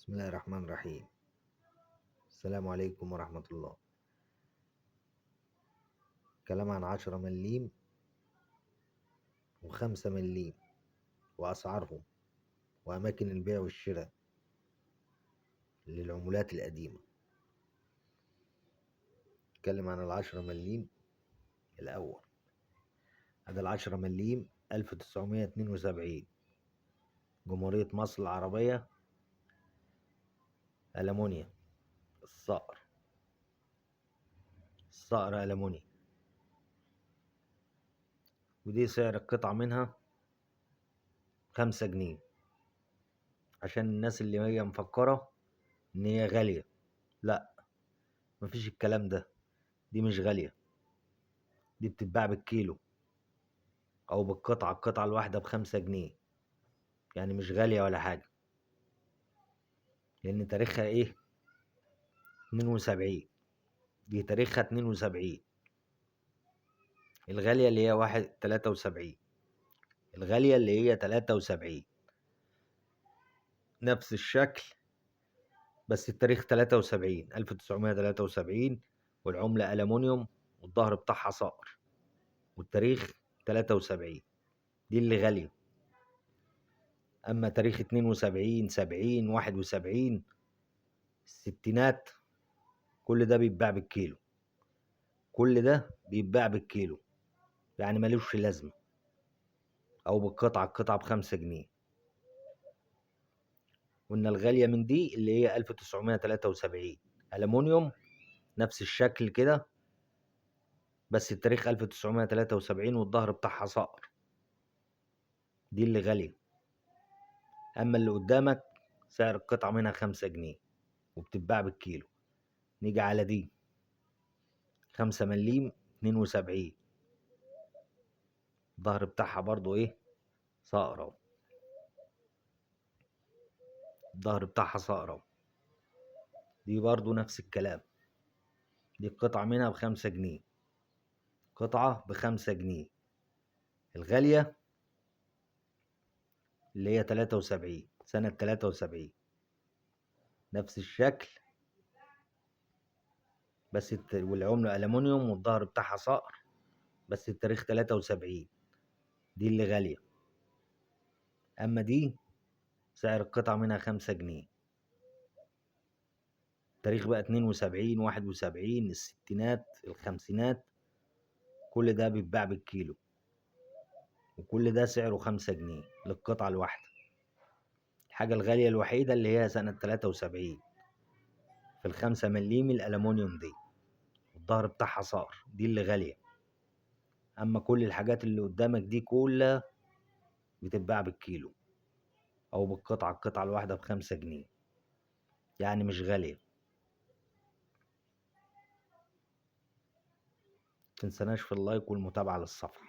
بسم الله الرحمن الرحيم. السلام عليكم ورحمة الله. كلام عن 10 مليم و5 مليم وأسعارهم وأماكن البيع والشراء للعملات القديمة. نتكلم عن 10 مليم الأول. هذا 10 مليم 1972 جمهورية مصر العربية، ألمونيا، الصقر ألمونيا. ودي سعر القطعة منها 5 جنيه، عشان الناس اللي هي مفكرة إن هي غالية. لا، مفيش الكلام ده. دي مش غالية، دي بتتباع بالكيلو أو بالقطعة. القطعة الواحدة ب5 جنيه، يعني مش غالية ولا حاجة. لأن تاريخها إيه؟ 72. دي تاريخها 72. الغالية اللي هي 73. الغالية اللي هي 73 نفس الشكل، بس التاريخ 73 1973، والعملة ألمونيوم، والظهر بتاعها صقر، والتاريخ 73. دي اللي غالية. أما تاريخ 72 70 71 الستينات، كل ده بيتباع بالكيلو. كل ده بيتباع بالكيلو، يعني ملوش لازمة. أو بالقطعة، القطعة ب5 جنيه. وإن الغالية من دي اللي هي 1973 ألمونيوم، نفس الشكل كده، بس التاريخ 1973، والظهر بتاعها صقر. دي اللي غالية. أما اللي قدامك سعر القطعة منها 5 جنيه، وبتتباع بالكيلو. نيجي على دي 5 مليم 72، الظهر بتاعها برضو إيه؟ صقرة. الظهر بتاعها صقرة. دي برضو نفس الكلام. دي القطعة منها ب5 جنيه، قطعة ب5 جنيه. الغالية اللي هي 73 سنة 73، نفس الشكل، بس والعملة ألمونيوم، والظهر بتاعها صقر، بس التاريخ 73. دي اللي غالية. أما دي سعر القطعة منها 5 جنيه. التاريخ بقى 72 71 الستينات الخمسينات، كل ده بيتباع بالكيلو، وكل ده سعره 5 جنيه للقطعة الواحدة. الحاجة الغالية الوحيدة اللي هي سنة 73 في ال5 مليم الألمونيوم دي، الظهر بتاعها صقر. دي اللي غالية. أما كل الحاجات اللي قدامك دي كلها بتتباع بالكيلو أو بالقطعة، القطعة الواحدة ب5 جنيه، يعني مش غالية. متنسناش في اللايك والمتابعة للصفحة.